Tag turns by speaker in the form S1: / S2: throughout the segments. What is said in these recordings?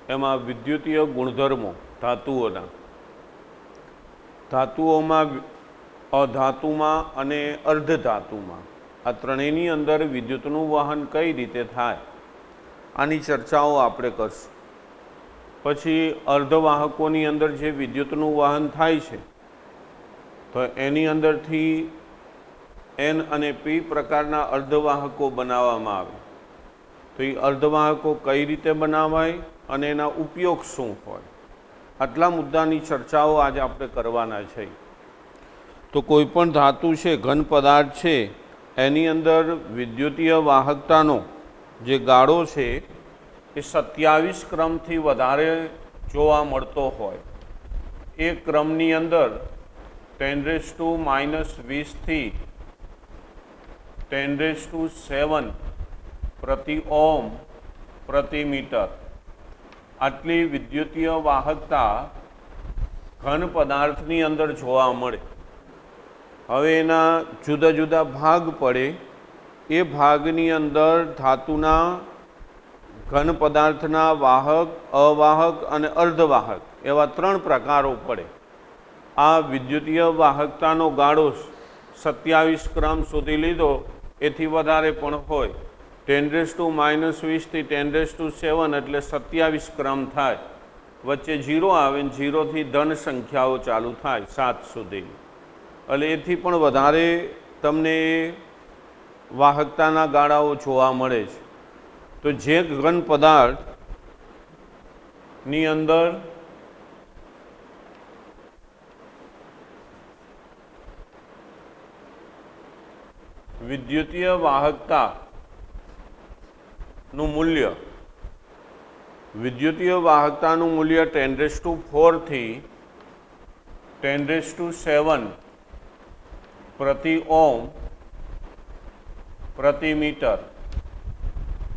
S1: એમાં વિદ્યુતીય ગુણધર્મો ધાતુઓના, ધાતુઓમાં અધાતુમાં અને અર્ધધાતુમાં આ ત્રણેયની અંદર વિદ્યુતનું વહન કઈ રીતે થાય આની ચર્ચાઓ આપણે કરશું. પછી અર્ધવાહકોની અંદર જે વિદ્યુતનું વહન થાય છે તો એની અંદરથી એન અને પી પ્રકારના અર્ધવાહકો બનાવવામાં આવે. તો એ અર્ધવાહકો કઈ રીતે બનાવાય અને એના ઉપયોગ શું હોય, આટલા મુદ્દાની ચર્ચાઓ આજે આપણે કરવાના છે. તો કોઈ પણ ધાતુ છે, ઘન પદાર્થ છે, એની અંદર વિદ્યુતીય વાહકતાનો જે ગાળો છે એ 27 ક્રમથી વધારે જોવા મળતો હોય. એ ક્રમની અંદર 10⁻⁻20 થી 10⁻7 પ્રતિ ઓહ્મ પ્રતિ મીટર આટલી વિદ્યુતીય વાહકતા ઘન પદાર્થની અંદર જોવા મળે. હવે એના જુદા જુદા ભાગ પડે. એ ભાગની અંદર ધાતુના, ઘન પદાર્થના વાહક, અવાહક અને અર્ધવાહક એવા 3 પ્રકારો પડે. આ વિદ્યુતીય વાહકતાનો ગાળો 27 ક્રમ સુધી લીધો, એથી વધારે પણ હોય. 10⁻⁻20 થી 10⁻7 એટલે 27 ક્રમ થાય. વચ્ચે 0 આવે ને 0 થી ધન સંખ્યાઓ ચાલુ થાય 7 સુધી. એટલે એથી પણ વધારે તમને વાહકતાના ગાળાઓ જોવા મળે છે. તો જે ઘન પદાર્થની અંદર વિદ્યુતીય વાહકતાનું મૂલ્ય 10⁻4 થી 10⁻7 પ્રતિ ઓહ્મ પ્રતિ મીટર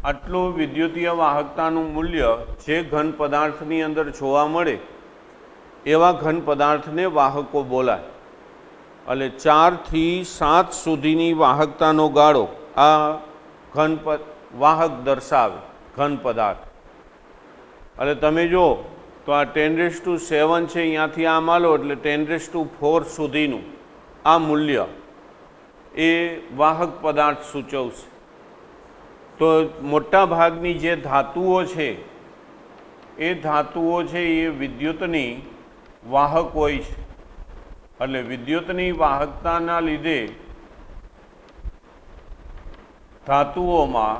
S1: આટલું વિદ્યુતીય વાહકતાનું મૂલ્ય જે ઘન પદાર્થની અંદર જોવા મળે એવા ઘન પદાર્થને વાહકો બોલાય. એટલે 4 થી 7 સુધીની વાહકતાનો ગાળો આ વાહક દર્શાવે ઘન પદાર્થ. એટલે તમે જો તો આ 10⁻7 છે, અહીંયાથી આ માલો એટલે 10⁻4 સુધીનું આ મૂલ્ય એ વાહક પદાર્થ સૂચવશે. તો મોટા ભાગની જે ધાતુઓ છે એ ધાતુઓ છે એ વિદ્યુતની વાહક હોય છે. એટલે વિદ્યુતની વાહકતાના લીધે ધાતુઓમાં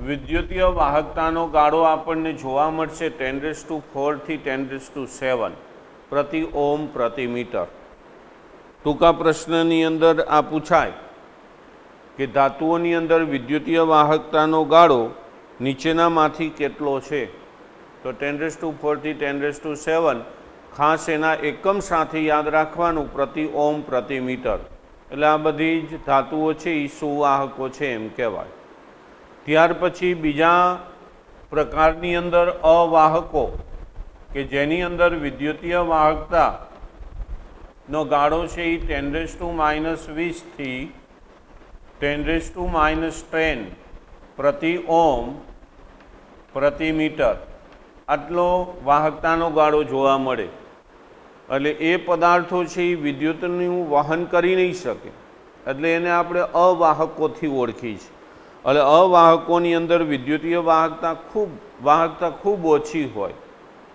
S1: વિદ્યુતીય વાહકતાનો ગાળો આપણને જોવા મળશે 10⁻4 થી 10⁻7 પ્રતિ ઓહ્મ પ્રતિ મીટર. ટૂંકા પ્રશ્નની અંદર આ પૂછાય કે ધાતુઓની અંદર વિદ્યુતીય વાહકતાનો ગાળો નીચેનામાંથી કેટલો છે? તો 10⁻4 થી 10⁻7 ખાસ એના એકમ સાથે યાદ રાખવાનું, પ્રતિ ઓહ્મ પ્રતિ મીટર. એટલે આ બધી જ ધાતુઓ છે એ સુવાહકો છે એમ કહેવાય. ત્યાર પછી બીજા પ્રકારની અંદર અવાહકો કે જેની અંદર વિદ્યુતીય વાહકતાનો ગાળો છે એ 10⁻⁻20 થી 10⁻10 પ્રતિ ઓહ્મ પ્રતિ મીટર આટલો વાહકતાનો ગાળો જોવા મળે. એટલે એ પદાર્થો છે એ વિદ્યુતનું વહન કરી નહીં શકે, એટલે એને આપણે અવાહકોથી ઓળખી છે. એટલે અવાહકોની અંદર વિદ્યુતીય વાહકતા ખૂબ ઓછી હોય,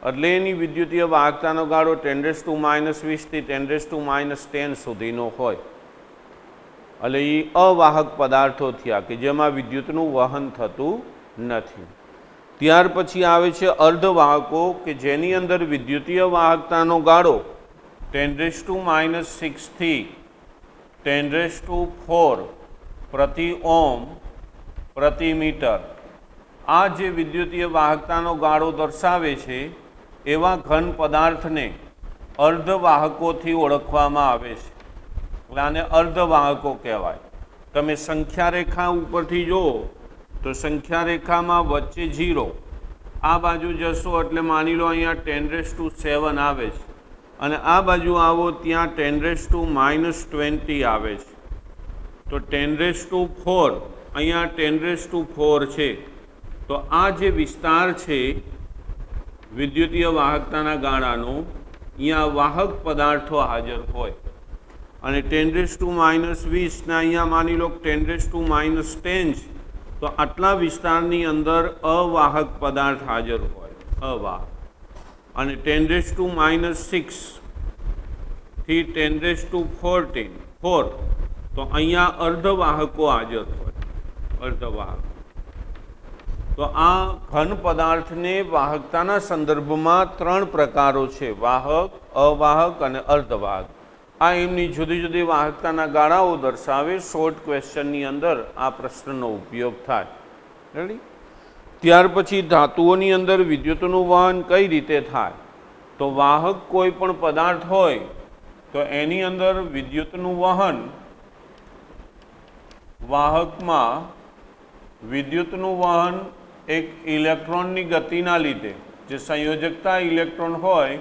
S1: એટલે એની વિદ્યુતીય વાહકતાનો ગાળો 10⁻20 થી 10⁻10 સુધીનો હોય. એટલે એ અવાહક પદાર્થો થયા કે જેમાં વિદ્યુતનું વહન થતું નથી. ત્યાર પછી આવે છે અર્ધવાહકો કે જેની અંદર વિદ્યુતીય વાહકતાનો ગાળો 10⁻6 થી 10⁻4 પ્રતિ ઓહ્મ પ્રતિ મીટર. આ જે વિદ્યુતીય વાહકતાનો ગાળો દર્શાવે છે એવા ઘન પદાર્થને અર્ધવાહકોથી ઓળખવામાં આવે છે. એટલે આને અર્ધવાહકો કહેવાય. તમે સંખ્યા રેખા ઉપરથી જુઓ તો સંખ્યા રેખામાં વચ્ચે 0, આ બાજુ જશો એટલે માની લો અહીંયા 10⁻7 આવે છે, અને આ બાજુ આવો ત્યાં 10⁻20 આવે છે. તો 10⁻4 અહીંયા 10⁻4 છે. તો આ જે વિસ્તાર છે વિદ્યુતીય વાહકતાના ગાળાનો અહીંયા વાહક પદાર્થો હાજર હોય અને 10⁻20 ને અહીંયા માની લો 10⁻10 છે, તો આટલા વિસ્તારની અંદર અવાહક પદાર્થ હાજર હોય, અવાહક. અને 10⁻6 થી 10⁻14 તો અહીંયા અર્ધવાહકો હાજર હોય, અર્ધવાહક. તો આ ઘન પદાર્થને વાહકતાના સંદર્ભમાં 3 પ્રકારો છે, વાહક, અવાહક અને અર્ધવાહક. આ એમની જુદી જુદી વાહકતાના ગાળાઓ દર્શાવે. શોર્ટ ક્વેશ્ચનની અંદર આ પ્રશ્નનો ઉપયોગ થાય. રેડી? ત્યાર પછી ધાતુઓની અંદર વિદ્યુતનું વહન કઈ રીતે થાય? તો વાહક કોઈ પણ પદાર્થ હોય તો એની અંદર વિદ્યુતનું વહન, વાહકમાં વિદ્યુતનું વહન એક ઇલેક્ટ્રોનની ગતિના લીધે, જે સંયોજકતા ઇલેક્ટ્રોન હોય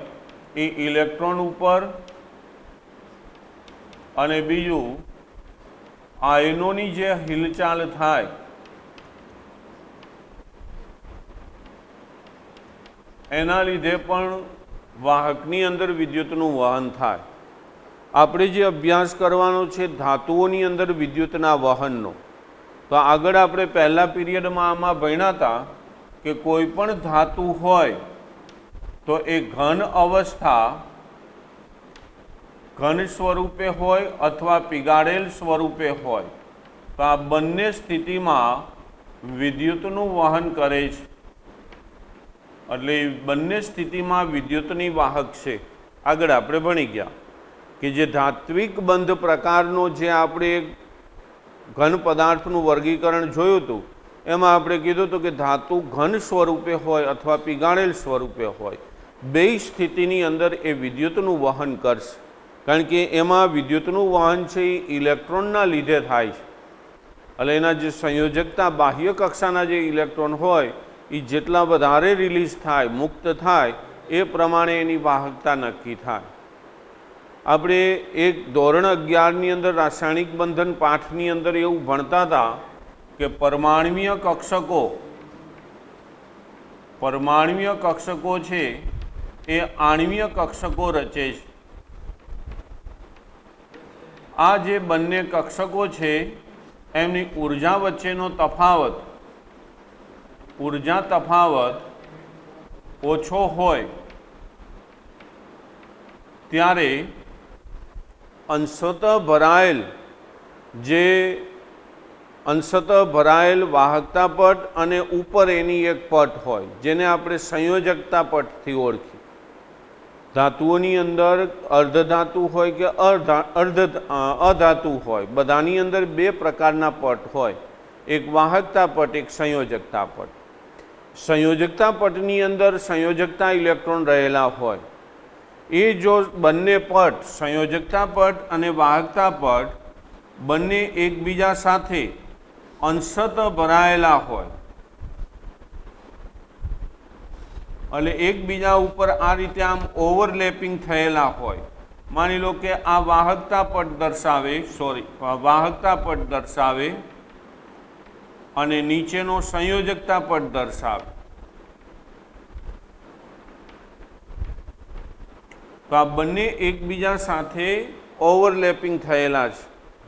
S1: એ ઇલેક્ટ્રોન ઉપર, અને બીજું આયનોની જે હિલચાલ થાય એના લીધે પણ વાહકની અંદર વિદ્યુતનું વહન થાય. આપણે જે અભ્યાસ કરવાનો છે ધાતુઓની અંદર વિદ્યુતના વહનનો, તો આગળ આપણે પહેલા પીરિયડમાં આમાં ભણ્યા હતા કે કોઈ પણ ધાતુ હોય તો એ ઘન અવસ્થા ઘન સ્વરૂપે હોય અથવા પીગાળેલ સ્વરૂપે હોય, તો આ બંને સ્થિતિમાં વિદ્યુતનું વહન કરે છે. એટલે બંને સ્થિતિમાં વિદ્યુતની વાહક છે. આગળ આપણે ભણી ગયા કે જે ધાત્વિક બંધ પ્રકારનો જે આપણે ઘન પદાર્થનું વર્ગીકરણ જોયું હતું એમાં આપણે કીધું હતું કે ધાતુ ઘન સ્વરૂપે હોય અથવા પીગાળેલ સ્વરૂપે હોય, બે સ્થિતિની અંદર એ વિદ્યુતનું વહન કરશે. કારણ કે એમાં વિદ્યુતનું વહન છે એ ઇલેક્ટ્રોનના લીધે થાય છે. એટલે એના જે સંયોજકતા બાહ્ય કક્ષાના જે ઇલેક્ટ્રોન હોય એ જેટલા વધારે રિલીઝ થાય, મુક્ત થાય, એ પ્રમાણે એની વાહકતા નક્કી થાય. આપણે એક ધોરણ 11ની અંદર રાસાયણિક બંધન પાઠની અંદર એવું ભણતા હતા કે પરમાણ્વીય કક્ષકો છે એ આણ્વીય કક્ષકો રચે છે. આ જે બંને કક્ષકો છે એમની ઊર્જા વચ્ચેનો તફાવત, ઊર્જા તફાવત ઓછો હોય ત્યારે અંશતઃ ભરાયેલ વાહકતા પટ અને ઉપર એની એક પટ હોય જેને આપણે સંયોજકતા પટથી ઓળખી. ધાતુઓની અંદર અર્ધધાતુ હોય કે અધાતુ હોય, બધાની અંદર બે પ્રકારના પટ હોય, એક વાહકતા પટ, એક સંયોજકતા પટ. સંયોજકતા પટની અંદર સંયોજકતા ઇલેક્ટ્રોન રહેલા હોય. એ જો બંને પટ, સંયોજકતા પટ અને વાહકતા પટ બંને એકબીજા સાથે અંશતઃ ભરાયેલા હોય, એટલે એકબીજા ઉપર આ રીતે આમ ઓવરલેપિંગ થયેલા હોય. માની લો કે આ વાહકતા પટ દર્શાવે અને નીચેનો સંયોજકતા પટ દર્શાવે. તો આ બંને એકબીજા સાથે ઓવરલેપિંગ થયેલા છે,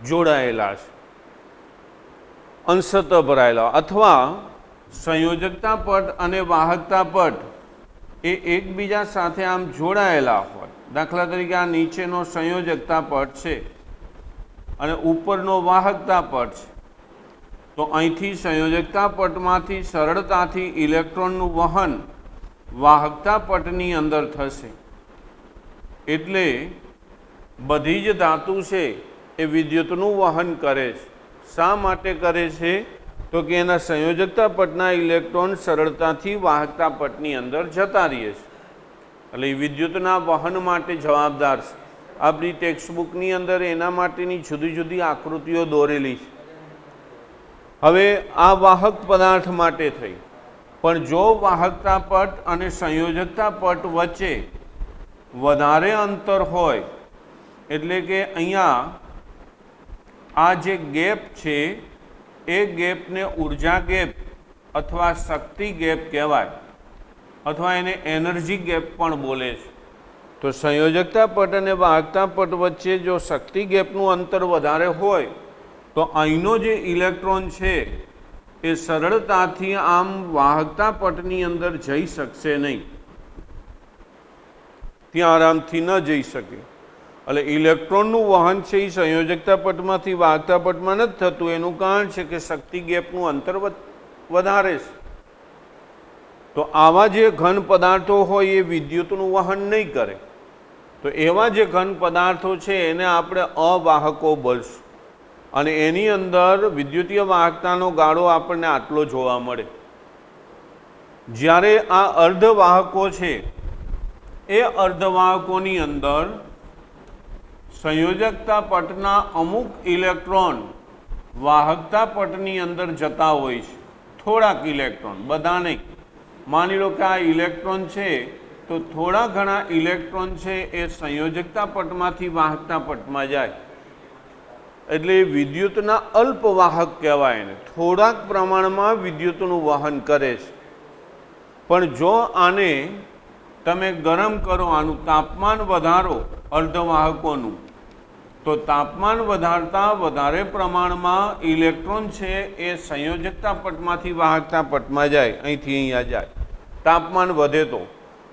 S1: જોડાયેલા છે, અંશતઃ ભરાયેલા. અથવા સંયોજકતા પટ અને વાહકતા પટ એ એકબીજા સાથે આમ જોડાયેલા હોય. દાખલા તરીકે આ નીચેનો સંયોજકતા પટ છે અને ઉપરનો વાહકતા પટ છે, તો અહીંથી સંયોજકતા પટમાંથી સરળતાથી ઇલેક્ટ્રોનનું વહન વાહકતા પટની અંદર થશે. એટલે બધી જ ધાતુ છે એ વિદ્યુતનું વહન કરે છે. શા માટે કરે છે? તો કે એના સંયોજકતા પટના ઇલેક્ટ્રોન સરળતાથી વાહકતા પટની અંદર જતા રહે છે, એટલે વિદ્યુતના વહન માટે જવાબદાર છે. આપણી ટેક્સ્ટબુકની અંદર એના માટેની જુદી જુદી આકૃતિઓ દોરેલી છે. હવે આ વાહક પદાર્થ માટે થઈ, પણ જો વાહકતા પટ અને સંયોજકતા પટ વચ્ચે વધારે અંતર હોય, એટલે કે અહીંયા આ જે ગેપ છે એ ગેપને ઉર્જા ગેપ અથવા શક્તિ ગેપ કહેવાય. અથવા એને એનર્જી ગેપ પણ બોલે છે। તો સંયોજકતા પટ અને વાહકતા પટ વચ્ચે જો શક્તિ ગેપનું અંતર વધારે હોય તો અહીંનો જે ઇલેક્ટ્રોન છે એ સરળતાથી આમ વાહકતા પટની અંદર જઈ શકશે નહીં, ત્યાં આરામથી ન જઈ શકે। એટલે ઇલેક્ટ્રોનનું વહન છે એ સંયોજકતા પટમાંથી વાહકતા પટમાં નથી થતું, એનું કારણ છે કે શક્તિ ગેપનું અંતર વધારે છે। તો આવા જે ઘન પદાર્થો હોય એ વિદ્યુતનું વહન નહીં કરે, તો એવા જે ઘન પદાર્થો છે એને આપણે અવાહકો બોલશું, અને એની અંદર વિદ્યુતીય વાહકતાનો ગાળો આપણને આટલો જોવા મળે। જ્યારે આ અર્ધવાહકો છે એ અર્ધવાહકોની અંદર સંયોજકતા પટના અમુક ઇલેક્ટ્રોન વાહકતા પટની અંદર જતા હોય છે, થોડાક ઇલેક્ટ્રોન, બધા નહીં। માની લો કે આ ઇલેક્ટ્રોન છે તો થોડા ઘણા ઇલેક્ટ્રોન છે એ સંયોજકતા પટમાંથી વાહકતા પટમાં જાય, એટલે વિદ્યુતના અલ્પવાહક કહેવાય ને, થોડાક પ્રમાણમાં વિદ્યુતનું વહન કરે છે। પણ જો આને તમે ગરમ કરો, આનું તાપમાન વધારો અર્ધવાહકોનું, તો તાપમાન વધારતા વધારે પ્રમાણમાં ઇલેક્ટ્રોન છે એ સંયોજકતા પટમાંથી વાહકતા પટમાં જાય, અહીંથી અહીંયા જાય, તાપમાન વધે તો,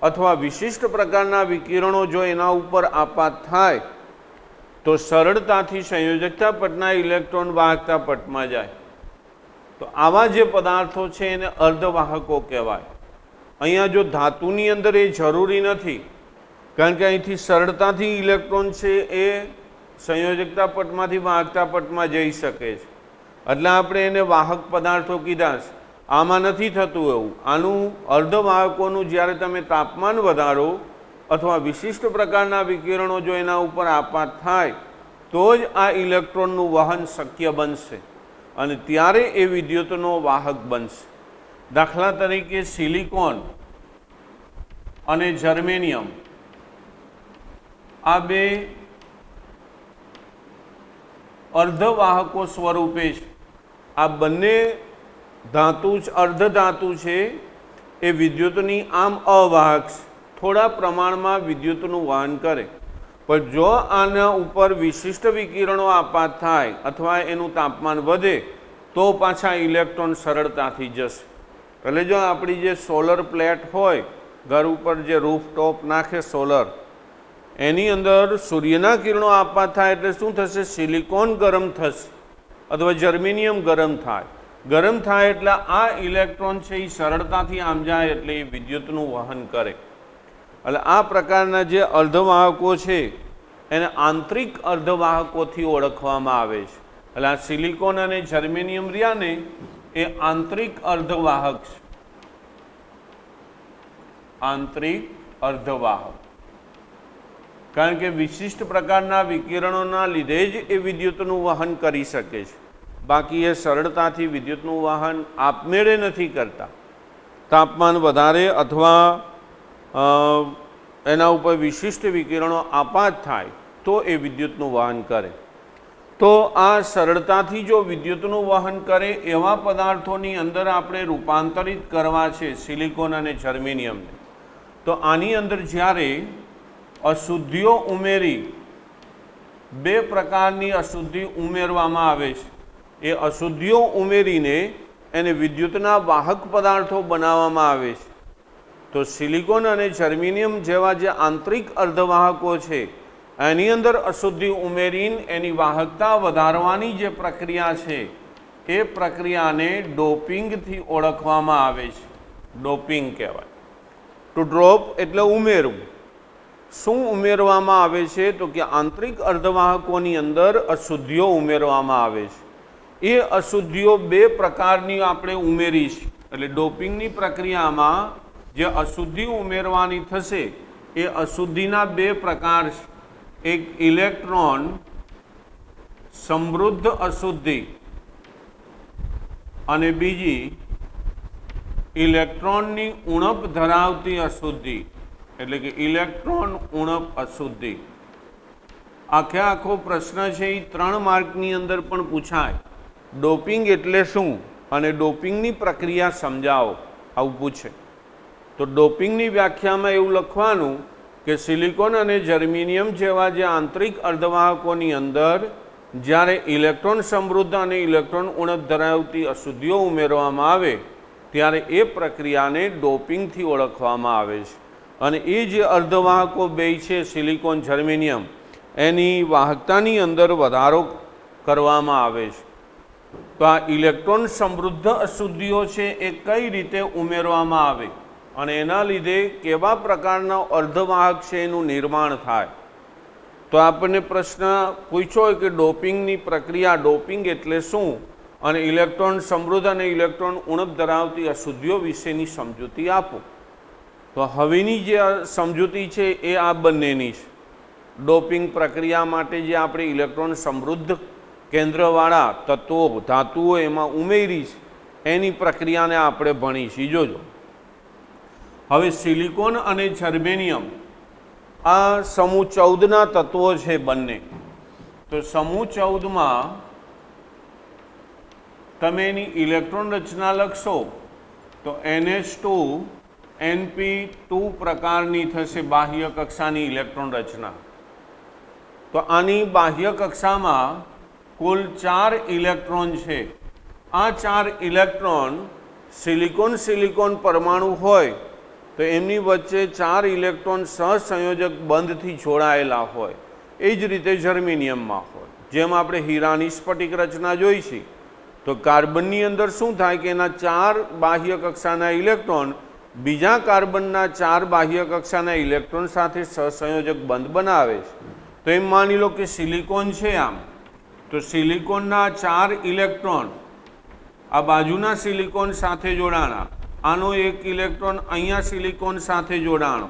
S1: અથવા વિશિષ્ટ પ્રકારના વિકિરણો જો એના ઉપર આપાત થાય તો સરળતાથી સંયોજકતા પટના ઇલેક્ટ્રોન વાહકતા પટમાં જાય। તો આવા જે પદાર્થો છે એને અર્ધવાહકો કહેવાય। અહીંયા જો ધાતુની અંદર એ જરૂરી નથી, કારણ કે અહીંથી સરળતાથી ઇલેક્ટ્રોન છે એ સંયોજકતા પટમાંથી વાહકતા પટમાં જઈ શકે છે, એટલે આપણે એને વાહક પદાર્થો કીધા છે। આમાં નથી થતું એવું। આનું અર્ધવાહકોનું જ્યારે તમે તાપમાન વધારો અથવા વિશિષ્ટ પ્રકારના વિકિરણો જો એના ઉપર આપાત થાય તો જ આ ઇલેક્ટ્રોનનું વહન શક્ય બનશે, અને ત્યારે એ વિદ્યુતનો વાહક બનશે। દાખલા તરીકે સિલિકોન અને જર્મેનિયમ આ બે અર્ધવાહકો સ્વરૂપે છે। આ બંને ધાતુ અર્ધધાતુ છે એ વિદ્યુતની આમ અવાહક છે, થોડા પ્રમાણમાં વિદ્યુતનું વહન કરે, પણ જો આના ઉપર વિશિષ્ટ વિકિરણો આપાત થાય અથવા એનું તાપમાન વધે તો પાછા ઇલેક્ટ્રોન સરળતાથી જશે। એટલે જો આપણી જે સોલર પ્લેટ હોય, ઘર ઉપર જે રૂફટોપ નાખે સોલર, એની અંદર સૂર્યના કિરણો આપાત થાય એટલે શું થશે? સિલિકોન ગરમ થશે અથવા જર્મેનિયમ ગરમ થાય। ગરમ થાય એટલે આ ઇલેક્ટ્રોન છે એ સરળતાથી આમ જાય, એટલે એ વિદ્યુતનું વહન કરે। એટલે આ પ્રકારના જે અર્ધવાહકો છે એને આંતરિક અર્ધવાહકોથી ઓળખવામાં આવે છે। એટલે આ સિલિકોન અને જર્મેનિયમ રહ્યા ને એ આંતરિક અર્ધવાહક છે, આંતરિક અર્ધવાહક, કારણ કે વિશિષ્ટ પ્રકારના વિકિરણોના લીધે જ એ વિદ્યુતનું વહન કરી શકે છે, બાકી એ સરળતાથી વિદ્યુતનું વહન આપમેળે નથી કરતા। તાપમાન વધારે અથવા એના ઉપર વિશિષ્ટ વિકિરણો આપાત થાય તો એ વિદ્યુતનું વહન કરે। તો આ સરળતાથી જો વિદ્યુતનું વહન કરે એવા પદાર્થોની અંદર આપણે રૂપાંતરિત કરવા છે સિલિકોન અને જર્મેનિયમને, તો આની અંદર જ્યારે અશુદ્ધિઓ ઉમેરી, બે પ્રકારની અશુદ્ધિ ઉમેરવામાં આવે છે, એ અશુદ્ધિઓ ઉમેરીને એને વિદ્યુતના વાહક પદાર્થો બનાવવામાં આવે છે। તો સિલિકોન અને જર્મેનિયમ જેવા જે આંતરિક અર્ધવાહકો છે એની અંદર અશુદ્ધિ ઉમેરીને એની વાહકતા વધારવાની જે પ્રક્રિયા છે એ પ્રક્રિયાને ડોપિંગથી ઓળખવામાં આવે છે, ડોપિંગ કહેવાય। ટુ ડ્રોપ એટલે ઉમેરવું। શું ઉમેરવામાં આવે છે? તો કે આંતરિક અર્ધવાહકોની અંદર અશુદ્ધિઓ ઉમેરવામાં આવે છે। એ અશુદ્ધિઓ બે પ્રકારની આપણે ઉમેરી છે, એટલે ડોપિંગની પ્રક્રિયામાં જે અશુદ્ધિ ઉમેરવાની થશે એ અશુદ્ધિના બે પ્રકાર છે। એક ઇલેક્ટ્રોન સમૃદ્ધ અશુદ્ધિ અને બીજી ઇલેક્ટ્રોનની ઉણપ ધરાવતી અશુદ્ધિ, એટલે કે ઇલેક્ટ્રોન ઉણપ અશુદ્ધિ। આખો પ્રશ્ન છે એ 3 માર્કની અંદર પણ પૂછાય। ડોપિંગ એટલે શું અને ડોપિંગની પ્રક્રિયા સમજાવો, આવું પૂછે। તો ડોપિંગની વ્યાખ્યામાં એવું લખવાનું કે સિલિકોન અને જર્મેનિયમ જેવા જે આંતરિક અર્ધવાહકોની અંદર જ્યારે ઇલેક્ટ્રોન સમૃદ્ધ અને ઇલેક્ટ્રોન ઉણપ ધરાવતી અશુદ્ધિઓ ઉમેરવામાં આવે ત્યારે એ પ્રક્રિયાને ડોપિંગથી ઓળખવામાં આવે છે. અને એ જે અર્ધવાહકો બે છે સિલિકોન જર્મેનિયમ, એની વાહકતાની અંદર વધારો કરવામાં આવે છે. તો આ ઇલેક્ટ્રોન સમૃદ્ધ અશુદ્ધિઓ છે એ કઈ રીતે ઉમેરવામાં આવે અને એના લીધે કેવા પ્રકારના અર્ધવાહક છે એનું નિર્માણ થાય. તો આપણને પ્રશ્ન પૂછ્યો હોય કે ડોપિંગની પ્રક્રિયા, ડોપિંગ એટલે શું, અને ઇલેક્ટ્રોન સમૃદ્ધ અને ઇલેક્ટ્રોન ઉણપ ધરાવતી અશુદ્ધિઓ વિશેની સમજૂતી આપો. તો હવેની જે સમજૂતી છે એ આ બંનેની છે. ડોપિંગ પ્રક્રિયા માટે જે આપણે ઇલેક્ટ્રોન સમૃદ્ધ કેન્દ્રવાળા તત્વો, ધાતુઓ એમાં ઉમેરી છે એની પ્રક્રિયાને આપણે ભણીશી. જોજો, હવે સિલિકોન અને જર્મેનિયમ આ સમૂહ 14ના તત્વો છે બંને. તો સમૂહ 14માં તમે એની ઇલેક્ટ્રોન રચના લખશો તો NH2 NP2 પ્રકારની થશે બાહ્ય કક્ષાની ઇલેક્ટ્રોન રચના. તો આની બાહ્ય કક્ષામાં કુલ 4 ઇલેક્ટ્રોન છે. આ 4 ઇલેક્ટ્રોન સિલિકોન સિલિકોન પરમાણુ હોય તો એમની વચ્ચે 4 ઇલેક્ટ્રોન સહસંયોજક બંધથી જોડાયેલા હોય. એ જ રીતે જર્મેનિયમમાં હોય. જેમ આપણે હીરાની સ્ફટિક રચના જોઈ છે તો કાર્બનની અંદર શું થાય કે એના 4 બાહ્ય કક્ષાના ઇલેક્ટ્રોન બીજા કાર્બનના 4 બાહ્ય કક્ષાના ઇલેક્ટ્રોન સાથે સહસંયોજક બંધ બનાવે છે. તો એમ માની લો કે સિલિકોન છે આમ, તો સિલિકોનના 4 ઇલેક્ટ્રોન આ બાજુના સિલિકોન સાથે જોડાણા, આનો એક ઇલેક્ટ્રોન અહીંયા સિલિકોન સાથે જોડાણો,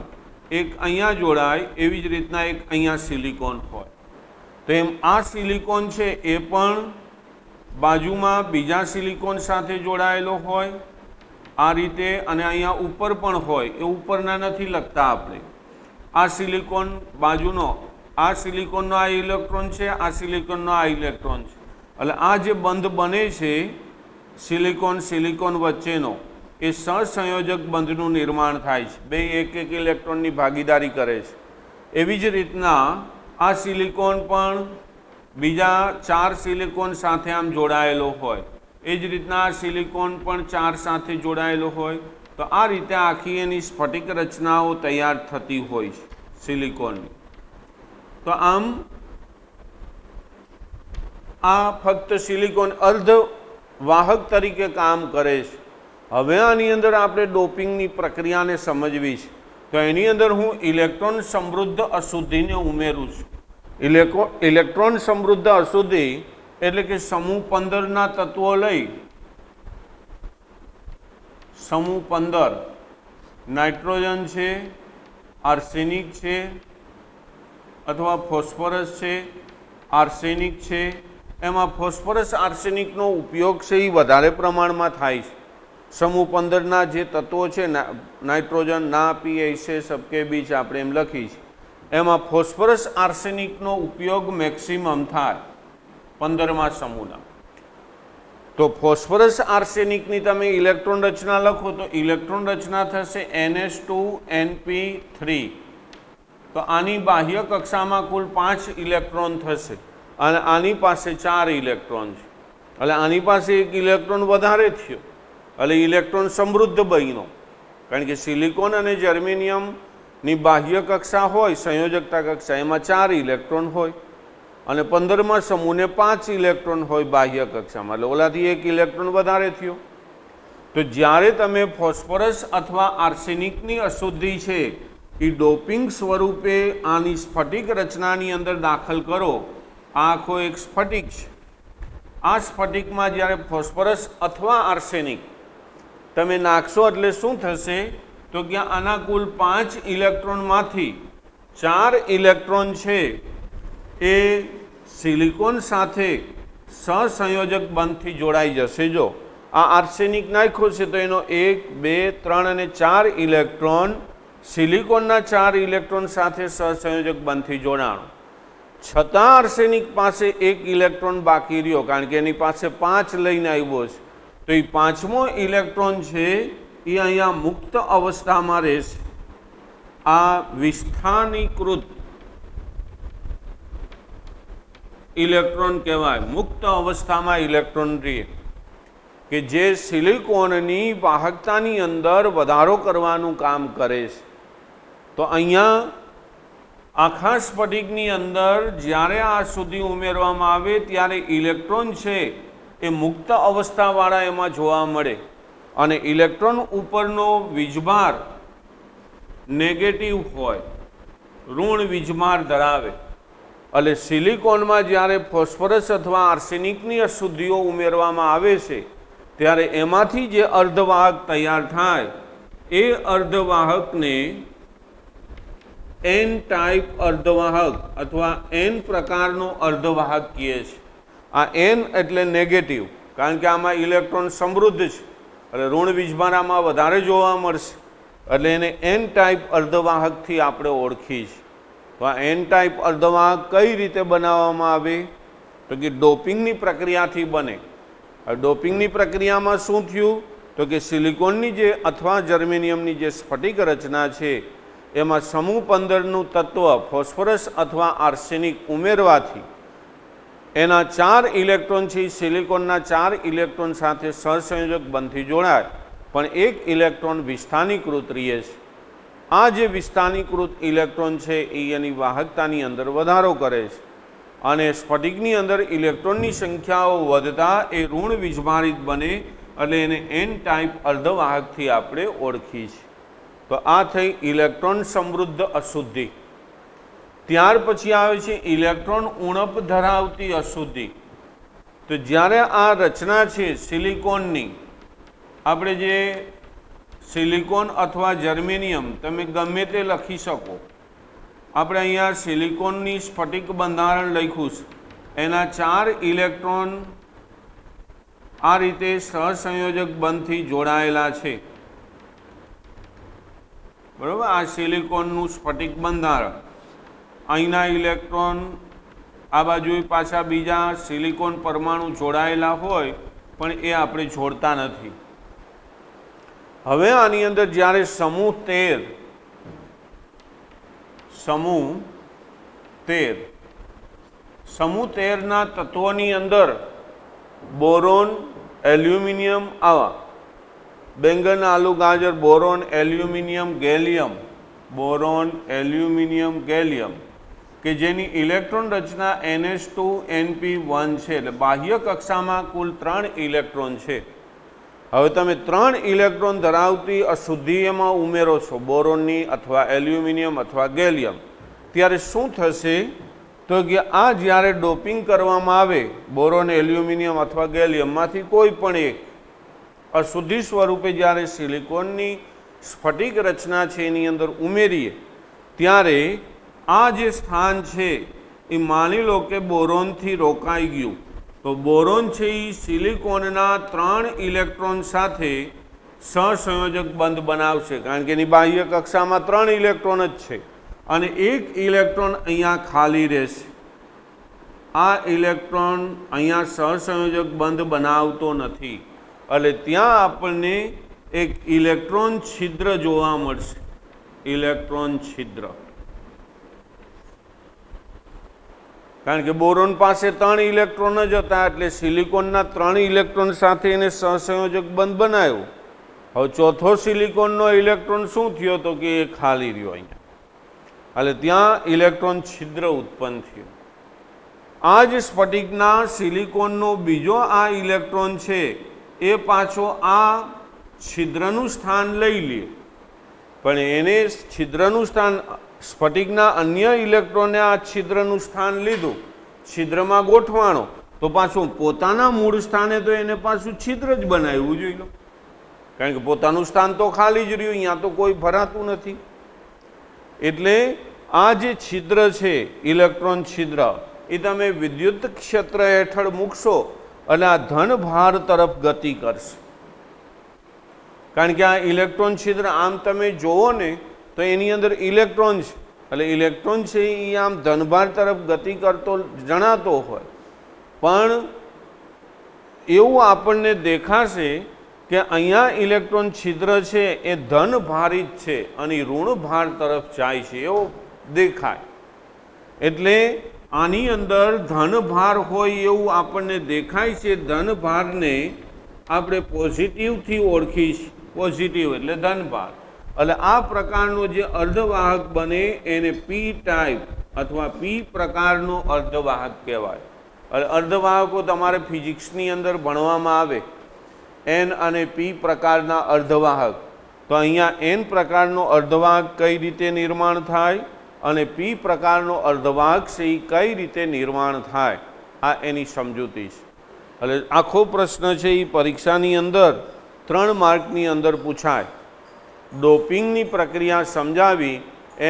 S1: એક અહીંયા જોડાય, એવી જ રીતના એક અહીંયા સિલિકોન હોય. તો એમ આ સિલિકોન છે એ પણ બાજુમાં બીજા સિલિકોન સાથે જોડાયેલો હોય આ રીતે, અને અહીંયા ઉપર પણ હોય. એ ઉપરના નથી લખતા આપણે. આ સિલિકોન બાજુનો, આ સિલિકોનનો આ ઇલેક્ટ્રોન છે, આ સિલિકોનનો આ ઇલેક્ટ્રોન છે. એટલે આ જે બંધ બને છે સિલિકોન સિલિકોન વચ્ચેનો, એ સહસંયોજક બંધનું નિર્માણ થાય છે. બે એક એક ઇલેક્ટ્રોનની ભાગીદારી કરે છે. એવી જ રીતના આ સિલિકોન પણ બીજા 4 સિલિકોન સાથે આમ જોડાયેલો હોય. એ જ રીતના આ સિલિકોન પણ 4 સાથે જોડાયેલો હોય. તો આ રીતે આખી એની સ્ફટિક રચનાઓ તૈયાર થતી હોય છે સિલિકોનની. તો આમ આ ફક્ત સિલિકોન અર્ધવાહક તરીકે કામ કરે છે. હવે આની અંદર આપણે ડોપિંગની પ્રક્રિયાને સમજવી છે. તો એની અંદર હું ઇલેક્ટ્રોન સમૃદ્ધ અશુદ્ધિને ઉમેરું છું. ઇલેક્ટ્રોન સમૃદ્ધ અશુદ્ધિ એટલે કે સમૂહ 15ના તત્વો લઈ, સમૂહ 15 નાઇટ્રોજન છે, આર્સેનિક છે, અથવા ફોસ્ફરસ છે, આર્સેનિક છે. એમાં ફોસ્ફરસ આર્સેનિકનો ઉપયોગ છે એ વધારે પ્રમાણમાં થાય છે. સમૂહ 15ના જે તત્વો છે, નાઇટ્રોજન, ના પી એસે સબકે બીચ આપણે એમ લખી છે, એમાં ફોસ્ફરસ આર્સેનિકનો ઉપયોગ મેક્સિમમ થાય 15મા સમૂહના. તો ફોસ્ફરસ આર્સેનિકની તમે ઇલેક્ટ્રોન રચના લખો તો ઇલેક્ટ્રોન રચના થશે NH2 NP3. તો આની બાહ્ય કક્ષામાં કુલ 5 ઇલેક્ટ્રોન થશે અને આની પાસે 4 ઇલેક્ટ્રોન છે. એટલે આની પાસે 1 ઇલેક્ટ્રોન વધારે થયો, એટલે ઇલેક્ટ્રોન સમૃદ્ધ બન્યો. કારણ કે સિલિકોન અને જર્મેનિયમની બાહ્ય કક્ષા હોય, સંયોજકતા કક્ષા, એમાં 4 ઇલેક્ટ્રોન હોય અને 15મા સમૂહને 5 ઇલેક્ટ્રોન હોય બાહ્ય કક્ષામાં, એટલે ઓલાથી 1 ઇલેક્ટ્રોન વધારે થયો. તો જ્યારે તમે ફોસ્ફરસ અથવા આર્સેનિકની અશુદ્ધિ છે એ ડોપિંગ સ્વરૂપે આની સ્ફટિક રચનાની અંદર દાખલ કરો, આ આખો એક સ્ફટિક છે. આ સ્ફટિકમાં જ્યારે ફોસ્ફરસ અથવા આર્સેનિક તમે નાખશો એટલે શું થશે તો કે આના કુલ 5 ઇલેક્ટ્રોનમાંથી 4 ઇલેક્ટ્રોન છે એ સિલિકોન સાથે સહસંયોજક બંધથી જોડાઈ જશે. જો આ આર્સેનિક નાખ્યો છે તો એનો 1 2 3 અને 4 ઇલેક્ટ્રોન સિલિકોનના 4 ઇલેક્ટ્રોન સાથે સહસંયોજક બંધથી જોડાણો. છતાં આર્સેનિક પાસે 1 ઇલેક્ટ્રોન બાકી રહ્યો, કારણ કે એની પાસે 5 લઈને આવ્યો છે. તો એ 5મો ઇલેક્ટ્રોન છે એ અહીંયા મુક્ત અવસ્થામાં રહેશે। આ વિસ્થાનીકૃત ઇલેક્ટ્રોન કહેવાય। મુક્ત અવસ્થામાં ઇલેક્ટ્રોન રહે કે જે સિલિકોનની વાહકતાની અંદર વધારો કરવાનું કામ કરે છે। તો અહીંયા આખા સ્ફટિકની અંદર જ્યારે આ સુધી ઉમેરવામાં આવે ત્યારે ઇલેક્ટ્રોન છે એ મુક્ત અવસ્થાવાળા એમાં જોવા મળે અને ઇલેક્ટ્રોન ઉપરનો વીજભાર નેગેટિવ હોય, ઋણ વીજભાર ધરાવે। એટલે સિલિકોનમાં જ્યારે ફોસ્ફરસ અથવા આર્સેનિકની અશુદ્ધિઓ ઉમેરવામાં આવે છે ત્યારે એમાંથી જે અર્ધવાહક તૈયાર થાય એ અર્ધવાહકને એન ટાઈપ અર્ધવાહક અથવા એન પ્રકારનો અર્ધવાહક કહે છે। આ એન એટલે નેગેટિવ, કારણ કે આમાં ઇલેક્ટ્રોન સમૃદ્ધ છે એટલે ઋણ વીજભાર આમાં વધારે જોવા મળશે, એટલે એને એન ટાઈપ અર્ધવાહકથી આપણે ઓળખીએ છીએ। તો આ એન ટાઈપ અર્ધવાહક કઈ રીતે બનાવવામાં આવે તો કે ડોપિંગની પ્રક્રિયાથી બને। ડોપિંગની પ્રક્રિયામાં શું થયું તો કે સિલિકોનની જે અથવા જર્મેનિયમની જે સ્ફટિક રચના છે એમાં સમૂહ 15નું તત્વ ફોસ્ફરસ અથવા આર્સેનિક ઉમેરવાથી એના 4 ઇલેક્ટ્રોન છે સિલિકોનના 4 ઇલેક્ટ્રોન સાથે સહસંયોજક બંધથી જોડાય, પણ એક ઇલેક્ટ્રોન વિસ્થાનીકૃત રહે છે। આ જે વિસ્થાનીકૃત ઇલેક્ટ્રોન છે એ એની વાહકતાની અંદર વધારો કરે છે અને સ્ફટિકની અંદર ઇલેક્ટ્રોનની સંખ્યાઓ વધતા એ ઋણ વીજભારિત બને એટલે એને એન ટાઈપ અર્ધવાહકથી આપણે ઓળખીએ છીએ। તો આ થઈ ઇલેક્ટ્રોન સમૃદ્ધ અશુદ્ધિ। ત્યાર પછી આવે છે ઇલેક્ટ્રોન ઉણપ ધરાવતી અશુદ્ધિ। તો જ્યારે આ રચના છે સિલિકોનની, આપણે જે સિલિકોન અથવા જર્મેનિયમ તમે ગમે તે લખી શકો, આપણે અહીંયા સિલિકોનની સ્ફટિક બંધારણ લખ્યું છે, એના 4 ઇલેક્ટ્રોન આ રીતે સહસંયોજક બંધથી જોડાયેલા છે, બરાબર। આ સિલિકોનનું સ્ફટિક બંધારણ, અહીંના ઇલેક્ટ્રોન આ બાજુ પાછા બીજા સિલિકોન પરમાણુ જોડાયેલા હોય પણ એ આપણે જોડતા નથી। હવે આની અંદર જ્યારે સમૂહ 13ના તત્વોની અંદર બોરોન, એલ્યુમિનિયમ, આવા બેંગન, આલુ, ગાજર, boron, aluminium, gallium, boron, aluminium, gallium કે જેની ઇલેક્ટ્રોન રચના NH2NP1 છે, એટલે બાહ્ય કક્ષામાં કુલ 3 ઇલેક્ટ્રોન છે। હવે તમે 3 ઇલેક્ટ્રોન ધરાવતી અશુદ્ધિ એમાં ઉમેરો છો, બોરોનની અથવા એલ્યુમિનિયમ અથવા ગેલિયમ, ત્યારે શું થશે તો કે આ જ્યારે ડોપિંગ કરવામાં આવે બોરોન, એલ્યુમિનિયમ અથવા ગેલિયમમાંથી કોઈ પણ એક અશુદ્ધિ સ્વરૂપે જ્યારે સિલિકોનની સ્ફટિક રચના છે એની અંદર ઉમેરીએ ત્યારે આ જે સ્થાન છે એ માની લો કે બોરોનથી રોકાઈ ગયું, તો બોરોન છે એ સિલિકોનના 3 ઇલેક્ટ્રોન સાથે સહસંયોજક બંધ બનાવશે, કારણ કે એની બાહ્ય કક્ષામાં 3 ઇલેક્ટ્રોન જ છે અને એક ઇલેક્ટ્રોન અહીંયા ખાલી રહેશે। આ ઇલેક્ટ્રોન અહીંયા સહસંયોજક બંધ બનાવતો નથી, એટલે ત્યાં આપણને એક ઇલેક્ટ્રોન છિદ્ર જોવા મળશે। ઇલેક્ટ્રોન છિદ્ર, કારણ કે બોરોન પાસે 3 ઇલેક્ટ્રોન જ હતા એટલે સિલિકોનના 3 ઇલેક્ટ્રોન સાથે એને સહસંયોજક બંધ બનાવ્યો। હવે ચોથો સિલિકોનનો ઇલેક્ટ્રોન શું થયો તો કે એ ખાલી રહ્યો અહીંયા, એટલે ત્યાં ઇલેક્ટ્રોન છિદ્ર ઉત્પન્ન થયું। આ જ સ્ફટિકના સિલિકોનનો બીજો આ ઇલેક્ટ્રોન છે એ પાછો આ છિદ્રનું સ્થાન લઈ લે, પણ એને છિદ્રનું સ્થાન સ્ફટિકના અન્ય ઇલેક્ટ્રોને આ છિદ્રનું સ્થાન લીધું, છિદ્રમાં ગોઠવાણો, તો પાછું પોતાના મૂળ સ્થાને તો એને પાછું છિદ્ર જ બનાવવું જોઈએ, કારણ કે પોતાનું સ્થાન તો ખાલી જ રહ્યું, અહીંયા તો કોઈ ભરાતું નથી। એટલે આ જે છિદ્ર છે ઇલેક્ટ્રોન છિદ્ર એ તમે વિદ્યુત ક્ષેત્ર હેઠળ મૂકશો અને આ ધન ભાર તરફ ગતિ કરશે, કારણ કે આ ઇલેક્ટ્રોન છિદ્ર આમ તમે જોવો ને તો એની અંદર ઇલેક્ટ્રોન છે, એટલે ઇલેક્ટ્રોન છે એ આમ ધનભાર તરફ ગતિ કરતો જણાતો હોય, પણ એવું આપણને દેખાશે કે અહીંયા ઇલેક્ટ્રોન છિદ્ર છે એ ધન ભારિત છે અને ઋણ ભાર તરફ જાય છે એવો દેખાય, એટલે આની અંદર ધન ભાર હોય એવું આપણને દેખાય છે. ધન ભારને આપણે પોઝિટિવથી ઓળખીશ, પોઝિટિવ એટલે ધન ભાર. એટલે આ પ્રકારનો જે અર્ધવાહક બને એને પી ટાઈપ અથવા પી પ્રકારનો અર્ધવાહક કહેવાય. એટલે અર્ધવાહકો તમારે ફિઝિક્સની અંદર ભણવામાં આવે, એન અને પી પ્રકારના અર્ધવાહક. તો અહીંયા એન પ્રકારનો અર્ધવાહક કઈ રીતે નિર્માણ થાય અને પી પ્રકારનો અર્ધવાહક છે એ કઈ રીતે નિર્માણ થાય, આ એની સમજૂતી છે. એટલે આખો પ્રશ્ન છે એ પરીક્ષાની અંદર 3 માર્કની અંદર પૂછાય. ડોપિંગની પ્રક્રિયા સમજાવી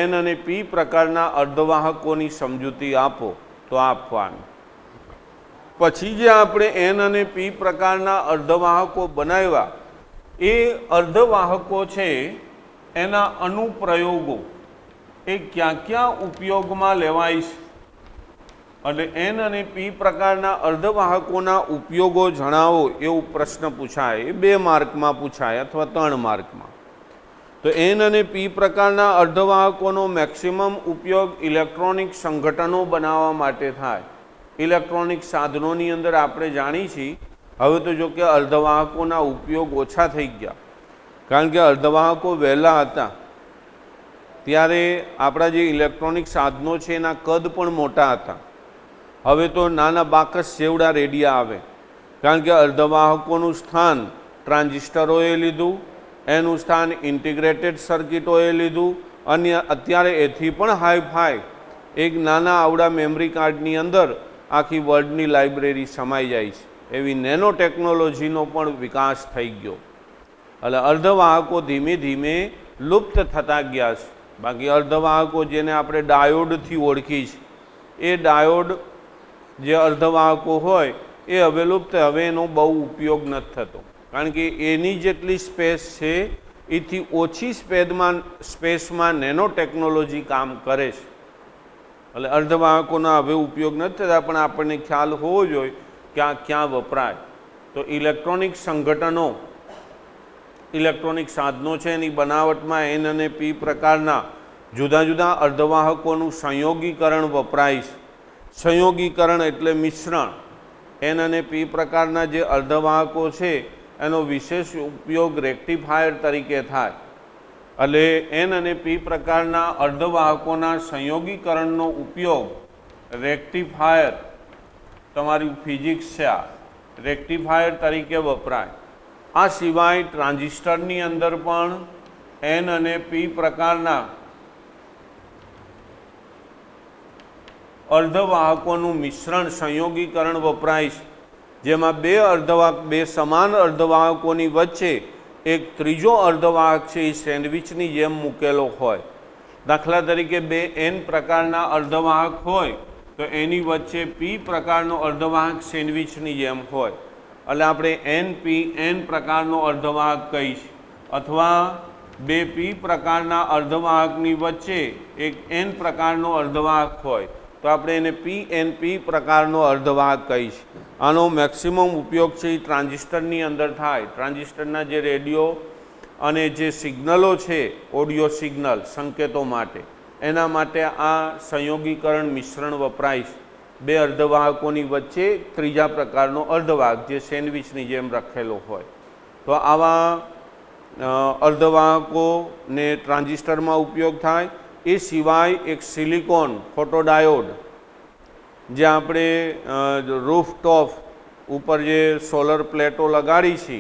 S1: એન અને પી પ્રકારના અર્ધવાહકોની સમજૂતી આપો તો આપવાની. પછી જે આપણે એન અને પી પ્રકારના અર્ધવાહકો બનાવ્યા એ અર્ધવાહકો છે એના અનુપ્રયોગો એ ક્યાં ક્યાં ઉપયોગમાં લેવાય છે. એટલે એન અને પી પ્રકારના અર્ધવાહકોના ઉપયોગો જણાવો એવું પ્રશ્ન પૂછાય. એ 2 માર્કમાં પૂછાય અથવા 3 માર્કમાં. તો એન અને પી પ્રકારના અર્ધવાહકોનો મેક્સિમમ ઉપયોગ ઇલેક્ટ્રોનિક સંઘટનો બનાવવા માટે થાય. ઇલેક્ટ્રોનિક સાધનોની અંદર આપણે જાણીએ છીએ. હવે તો જો કે અર્ધવાહકોના ઉપયોગ ઓછા થઈ ગયા, કારણ કે અર્ધવાહકો વહેલા હતા ત્યારે આપણા જે ઇલેક્ટ્રોનિક સાધનો છે એના કદ પણ મોટા હતા. હવે તો નાના બાકસ જેવડા રેડિયા આવે, કારણ કે અર્ધવાહકોનું સ્થાન ટ્રાન્ઝિસ્ટરોએ લીધું, એનું સ્થાન ઇન્ટિગ્રેટેડ સર્કિટોએ લીધું, અને અત્યારે એથી પણ હાઈ-ફાઈ એક નાના આવડા મેમરી કાર્ડની અંદર આખી વર્લ્ડની લાઇબ્રેરી સમાઈ જાય છે. એવી નેનો ટેકનોલોજીનો પણ વિકાસ થઈ ગયો. એટલે અર્ધવાહકો ધીમે ધીમે લુપ્ત થતા ગયા છે. બાકી અર્ધવાહકો જેને આપણે ડાયોડથી ઓળખી છે, એ ડાયોડ જે અર્ધવાહકો હોય એ હવે લુપ્ત, હવે એનો બહુ ઉપયોગ નથી થતો, કારણ કે એની જેટલી સ્પેસ છે એથી ઓછી સ્પેસમાં નેનો ટેકનોલોજી કામ કરે છે. એટલે અર્ધવાહકોના હવે ઉપયોગ નથી થતા, પણ આપણને ખ્યાલ હોવો જોઈએ કે આ ક્યાં વપરાય. તો ઇલેક્ટ્રોનિક સંઘટનો, ઇલેક્ટ્રોનિક સાધનો છે એની બનાવટમાં એન અને પી પ્રકારના જુદા જુદા અર્ધવાહકોનું સંયોગીકરણ વપરાય છે. સંયોગીકરણ એટલે મિશ્રણ. એન અને પી પ્રકારના જે અર્ધવાહકો છે એનો વિશેષ ઉપયોગ રેક્ટિફાયર તરીકે થાય. એટલે એન અને પી પ્રકારના અર્ધવાહકોના સંયોગીકરણનો ઉપયોગ રેક્ટિફાયર, તમારી ફિઝિક્સ છે આ, રેક્ટિફાયર તરીકે વપરાય. આ સિવાય ટ્રાન્ઝિસ્ટરની અંદર પણ એન અને પી પ્રકારના અર્ધવાહકોનું મિશ્રણ સંયોગીકરણ વપરાય છે, જેમાં બે સમાન અર્ધવાહકોની વચ્ચે એક ત્રીજો અર્ધવાહક છે એ સેન્ડવિચની જેમ મૂકેલો હોય. દાખલા તરીકે 2 એન પ્રકારના અર્ધવાહક હોય તો એની વચ્ચે પી પ્રકારનો અર્ધવાહક સેન્ડવિચની જેમ હોય. એટલે આપણે એન પ્રકારનો અર્ધવાહક કહીશ, અથવા 2 પી પ્રકારના અર્ધવાહકની વચ્ચે એક એન પ્રકારનો અર્ધવાહક હોય તો આપણે એને પી પ્રકારનો અર્ધવાહક કહીશ. આનો મેક્સિમમ ઉપયોગ છે એ ટ્રાન્ઝિસ્ટરની અંદર થાય. ટ્રાન્ઝિસ્ટરના જે રેડિયો અને જે સિગ્નલો છે, ઓડિયો સિગ્નલ સંકેતો માટે, એના માટે આ સંયોગીકરણ મિશ્રણ વપરાય છે. 2 અર્ધવાહકોની વચ્ચે ત્રીજા પ્રકારનો અર્ધવાહક જે સેન્ડવિચની જેમ રખેલો હોય. તો આવા અર્ધવાહકોને ટ્રાન્ઝિસ્ટરમાં ઉપયોગ થાય. એ સિવાય એક સિલિકોન ફોટોડાયોડ, જે આપણે રૂફટોપ ઉપર જે સોલર પ્લેટો લગાડી છે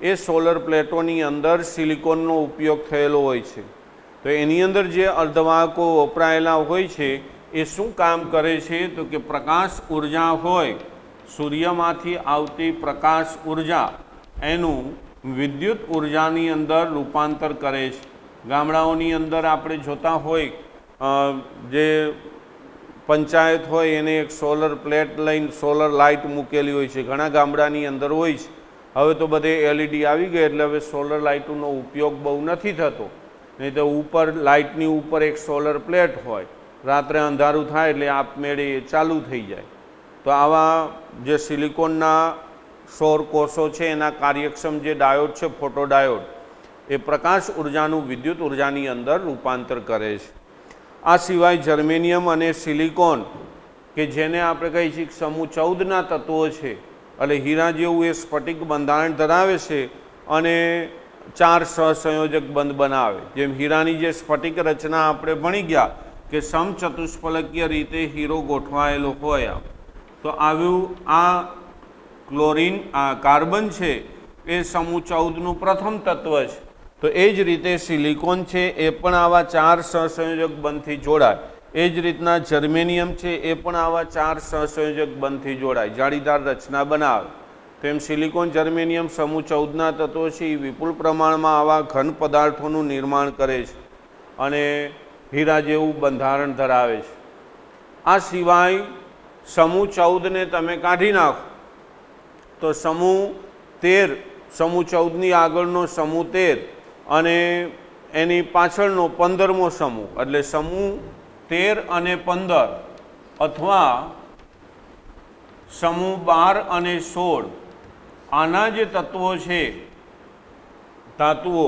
S1: એ સોલર પ્લેટોની અંદર સિલિકોનનો ઉપયોગ થયેલો હોય છે. તો એની અંદર જે અર્ધવાહકો વપરાયેલા હોય છે એ શું કામ કરે છે? તો કે પ્રકાશ ઉર્જા હોય, સૂર્યમાંથી આવતી પ્રકાશ ઉર્જા એનું વિદ્યુત ઉર્જાની અંદર રૂપાંતર કરે છે. ગામડાઓની અંદર આપણે જોતા હોય, જે પંચાયત હોય એને એક સોલર પ્લેટ લઈને સોલર લાઇટ મૂકેલી હોય છે, ઘણા ગામડાની અંદર હોય છે. હવે તો બધે એલઈડી આવી ગઈ એટલે હવે સોલર લાઇટનો ઉપયોગ બહુ નથી થતો. નહીં તો ઉપર લાઇટની ઉપર એક સોલર પ્લેટ હોય, રાત્રે અંધારું થાય એટલે આપમેળે એ ચાલુ થઈ જાય. તો આવા જે સિલિકોનના સૌર કોષો છે એના કાર્યક્ષમ જે ડાયોડ છે ફોટોડાયોડ એ પ્રકાશ ઉર્જાનું વિદ્યુત ઉર્જાની અંદર રૂપાંતર કરે છે। આ સિવાય જર્મેનિયમ અને સિલિકોન કે જેને આપણે કહીએ છીએ સમૂહ 14ના તત્વો છે, એટલે હીરા જેવું એ સ્ફટિક બંધારણ ધરાવે છે અને 4 સહસંયોજક બંધ બનાવે। જેમ હીરાની જે સ્ફટિક રચના આપણે ભણી ગયા કે સમચતુષ્ફલકીય રીતે હીરો ગોઠવાયેલો હોય, તો આવ્યું આ ક્લોરીન કાર્બન છે એ સમૂહ 14નું પ્રથમ તત્વ છે। તો એ જ રીતે સિલિકોન છે એ પણ આવા 4 સહસંયોજક બંધથી જોડાય। એ જ રીતના જર્મેનિયમ છે એ પણ આવા 4 સહસંયોજક બંધથી જોડાય, જાળીદાર રચના બનાવે। તેમ સિલિકોન જર્મેનિયમ સમૂહ 14ના તત્વો છે એ વિપુલ પ્રમાણમાં આવા ઘન પદાર્થોનું નિર્માણ કરે છે અને હીરા જેવું બંધારણ ધરાવે છે। આ સિવાય સમૂહ 14ને તમે કાઢી નાખો તો સમૂહ 13, સમૂહ 14ની આગળનો સમૂહ 13 અને એની પાછળનો 15મો સમૂહ, એટલે સમૂહ 13 અને 15 અથવા સમૂહ 12 અને 16 આના જે તત્વો છે ધાતુઓ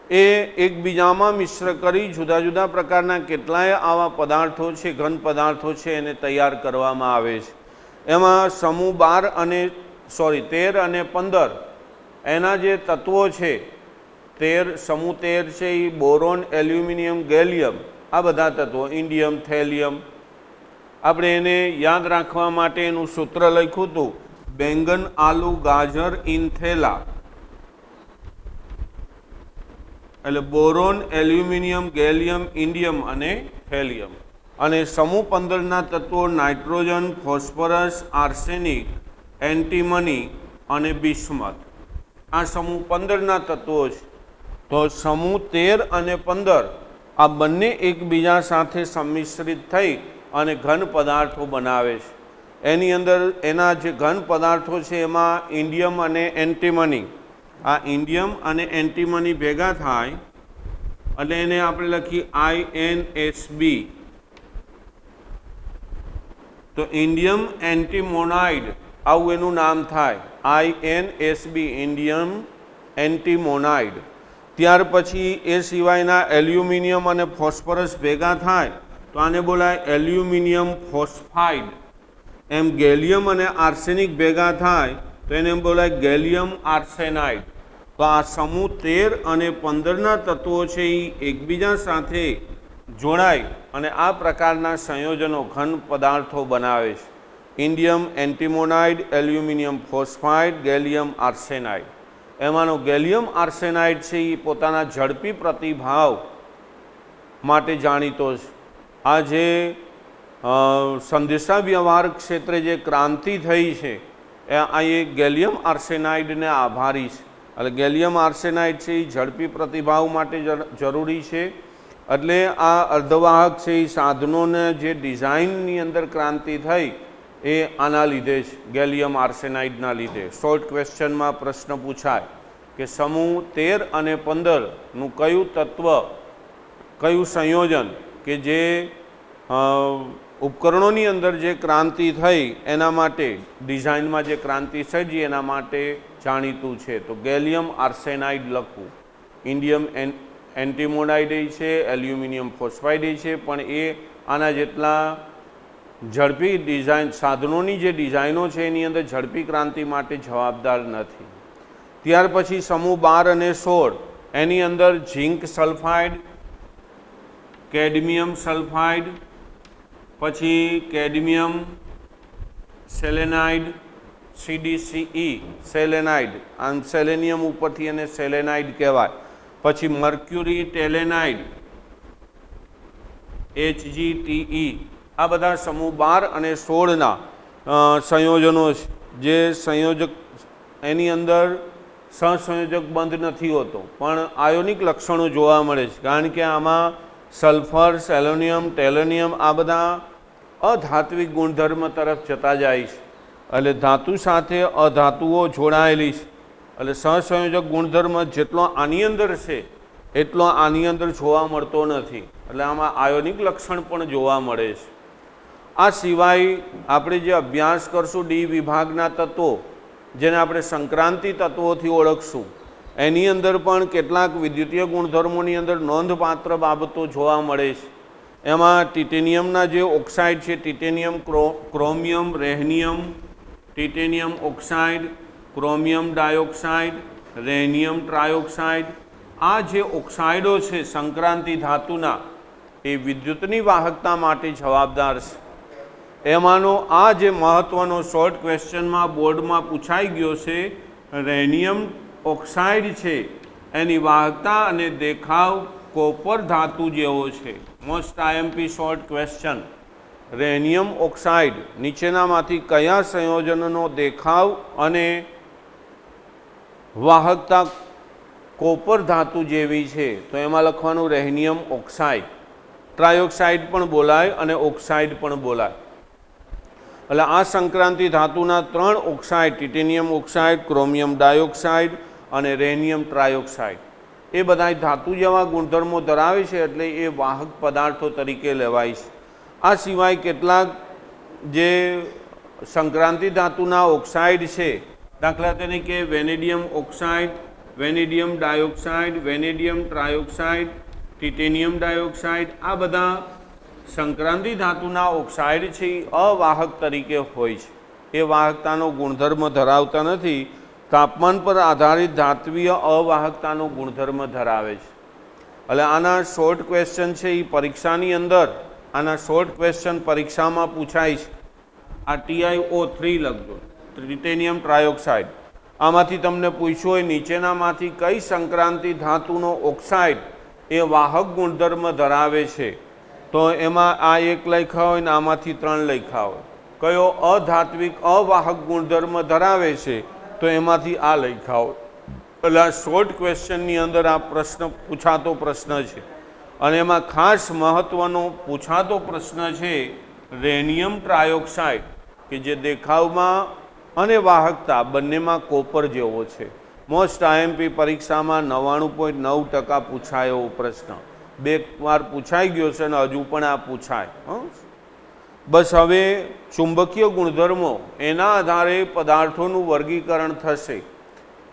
S1: એ એકબીજામાં મિશ્ર કરી જુદા જુદા પ્રકારના કેટલાય આવા પદાર્થો છે, ઘન પદાર્થો છે એને તૈયાર કરવામાં આવે છે। એમાં સમૂહ 13 અને 15 એના જે તત્વો છે સમૂહ 13 છે એ બોરોન, એલ્યુમિનિયમ, ગેલિયમ આ બધા તત્વો, ઇન્ડિયમ, થેલિયમ, આપણે એને યાદ રાખવા માટે એનું સૂત્ર લખ્યું હતું બેંગન, આલુ, ગાજર ઇન થેલા, એટલે બોરોન, એલ્યુમિનિયમ, ગેલિયમ, ઇન્ડિયમ અને થેલિયમ। અને સમૂહ 15ના તત્વો નાઇટ્રોજન, ફોસ્ફરસ, આર્સેનિક, એન્ટીમની અને બિસ્મથ આ સમૂહ 15ના તત્વો છે। તો સમૂહ 13 અને 15 આ બંને એકબીજા સાથે સંમિશ્રિત થઈ અને ઘન પદાર્થો બનાવે છે। એની અંદર એના જે ઘન પદાર્થો છે એમાં ઇન્ડિયમ અને એન્ટીમની, આ ઇન્ડિયમ અને એન્ટીમની ભેગા થાય એટલે એને આપણે લખીએ INSB, તો ઇન્ડિયમ એન્ટીમોનાઇડ આવું એનું નામ થાય, INSB, ઇન્ડિયમ એન્ટીમોનાઇડ। ત્યાર પછી એ સિવાયના એલ્યુમિનિયમ અને ફોસ્ફરસ ભેગા થાય તો આને બોલાય એલ્યુમિનિયમ ફોસ્ફાઇડ। એમ ગેલિયમ અને આર્સેનિક ભેગા થાય તો એને બોલાય ગેલિયમ આર્સેનાઇડ। તો આ સમૂહ 13 અને 15ના તત્વો છે એ એકબીજા સાથે જોડાય અને આ પ્રકારના સંયોજનો ઘન પદાર્થો બનાવે છે। Indium antimonide, aluminium phosphide, gallium arsenide. એમાંનો ગેલિયમ આર્સેનાઇડ છે એ પોતાના ઝડપી પ્રતિભાવ માટે જાણીતો છે। આ જે સંદેશા વ્યવહાર ક્ષેત્રે જે ક્રાંતિ થઈ છે આ એ ગેલિયમ આર્સેનાઇડને આભારી છે। એટલે ગેલિયમ આર્સેનાઇડ છે એ ઝડપી પ્રતિભાવ માટે જરૂરી છે। એટલે આ અર્ધવાહક છે એ સાધનોને જે ડિઝાઇનની અંદર ક્રાંતિ થઈ એ આના લીધે જ, ગેલિયમ આર્સેનાઇડના લીધે। શોર્ટ ક્વેશ્ચનમાં પ્રશ્ન પૂછાય કે સમૂહ 13 અને 15નું કયું તત્વ, કયું સંયોજન કે જે ઉપકરણોની અંદર જે ક્રાંતિ થઈ એના માટે, ડિઝાઇનમાં જે ક્રાંતિ સર્જી એના માટે જાણીતું છે, તો ગેલિયમ આર્સેનાઇડ લખવું। ઇન્ડિયમ એન્ટીમોનાઇડ છે, એલ્યુમિનિયમ ફોસ્ફાઇડ છે, પણ એ આના જેટલા ઝડપી ડિઝાઇન, સાધનોની જે ડિઝાઇનો છે એની અંદર ઝડપી ક્રાંતિ માટે જવાબદાર નથી। ત્યાર પછી સમૂહ 12 અને 16 એની અંદર ઝિંક સલ્ફાઇડ, કેડમિયમ સલ્ફાઇડ, પછી કેડમિયમ સેલેનાઇડ, CdCe સેલેનાઇડ, આમ સેલેનિયમ ઉપરથી એને સેલેનાઇડ કહેવાય। પછી મર્ક્યુરી ટેલેનાઇડ, HgTe, આ બધા સમૂહ 12 અને 16ના સંયોજનો છે। જે સંયોજક એની અંદર સહસંયોજક બંધ નથી હોતો પણ આયોનિક લક્ષણો જોવા મળે છે, કારણ કે આમાં સલ્ફર, સેલેનિયમ, ટેલેનિયમ આ બધા અધાત્વિક ગુણધર્મ તરફ જતા જાય છે। એટલે ધાતુ સાથે અધાતુઓ જોડાયેલી છે, એટલે સહસંયોજક ગુણધર્મ જેટલો આની અંદર છે એટલો આની અંદર જોવા મળતો નથી, એટલે આમાં આયોનિક લક્ષણ પણ જોવા મળે છે। આ સિવાય આપણે જે અભ્યાસ કરશું ડી વિભાગના તત્વો જેને આપણે સંક્રાંતિ તત્વોથી ઓળખશું, એની અંદર પણ કેટલાક વિદ્યુતીય ગુણધર્મોની અંદર નોંધપાત્ર બાબતો જોવા મળે છે. એમાં ટિટેનિયમના જે ઓક્સાઇડ છે, titanium, chromium, rhenium, titanium oxide, chromium dioxide, rhenium trioxide, આ જે ઓક્સાઇડો છે સંક્રાંતિ ધાતુના, એ વિદ્યુતની વાહકતા માટે જવાબદાર છે. એમાંનો આ જે મહત્ત્વનો શોર્ટ ક્વેશ્ચનમાં બોર્ડમાં પૂછાઈ ગયો છે, રેહનિયમ ઓક્સાઇડ છે, એની વાહકતા અને દેખાવ કોપર ધાતુ જેવો છે. Most IMP short question. Rhenium oxide નીચેનામાંથી કયા સંયોજનનો દેખાવ અને વાહકતા કોપર ધાતુ જેવી છે? તો એમાં લખવાનું રેહનિયમ ઓક્સાઇડ. ટ્રાયોક્સાઇડ પણ બોલાય અને ઓક્સાઇડ પણ બોલાય. એટલે આ સંક્રાંતિ ધાતુના 3 oxide, titanium oxide, chromium dioxide અને રેહનિયમ ટ્રાયોક્સાઇડ, એ બધા ધાતુ જેવા ગુણધર્મો ધરાવે છે, એટલે એ વાહક પદાર્થો તરીકે લેવાય છે. આ સિવાય કેટલાક જે સંક્રાંતિ ધાતુના ઓક્સાઇડ છે, દાખલા તરીકે vanadium oxide, vanadium dioxide, vanadium trioxide, titanium dioxide, આ બધા સંક્રાંતિ ધાતુના ઓક્સાઇડ છે, એ અવાહક તરીકે હોય છે. એ વાહકતાનો ગુણધર્મ ધરાવતા નથી. તાપમાન પર આધારિત ધાત્વીય અવાહકતાનો ગુણધર્મ ધરાવે છે. એટલે આના શોર્ટ ક્વેશ્ચન છે એ પરીક્ષાની અંદર, આના શોર્ટ ક્વેશ્ચન પરીક્ષામાં પૂછાય છે. આ TiO3 લખજો, ટિટેનિયમ ટ્રાયોક્સાઇડ. આમાંથી તમને પૂછ્યું હોય નીચેનામાંથી કઈ સંક્રાંતિ ધાતુનો ઓક્સાઇડ એ વાહક ગુણધર્મ ધરાવે છે? તો એમાં આ 1 લખ્યા હોય ને આમાંથી 3 લખ્યા હોય. કયો અધાત્વિક અવાહક ગુણધર્મ ધરાવે છે? તો એમાંથી આ લખ્યા હોય. એટલે આ શોર્ટ ક્વેશ્ચનની અંદર આ પ્રશ્ન પૂછાતો પ્રશ્ન છે. અને એમાં ખાસ મહત્ત્વનો પૂછાતો પ્રશ્ન છે રેહનિયમ ટ્રાયોક્સાઇડ, કે જે દેખાવમાં અને વાહકતા બંનેમાં કોપર જેવો છે. મોસ્ટ આઈએમપી પરીક્ષામાં 99.9% પૂછાય એવો પ્રશ્ન. 2 વાર પૂછાઈ ગયો છે અને હજુ પણ આ પૂછાય. બસ હવે ચુંબકીય ગુણધર્મો, એના આધારે પદાર્થોનું વર્ગીકરણ થશે.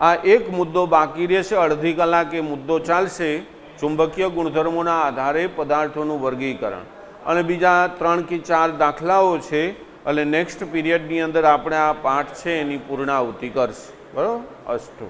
S1: આ એક મુદ્દો બાકી રહેશે, અડધી કલાક એ મુદ્દો ચાલશે, ચુંબકીય ગુણધર્મોના આધારે પદાર્થોનું વર્ગીકરણ. અને બીજા 3 કે 4 દાખલાઓ છે. એટલે નેક્સ્ટ પીરિયડની અંદર આપણે આ પાઠ છે એની પૂર્ણાહુતિ કરશે. બરાબર? અસ્તુ.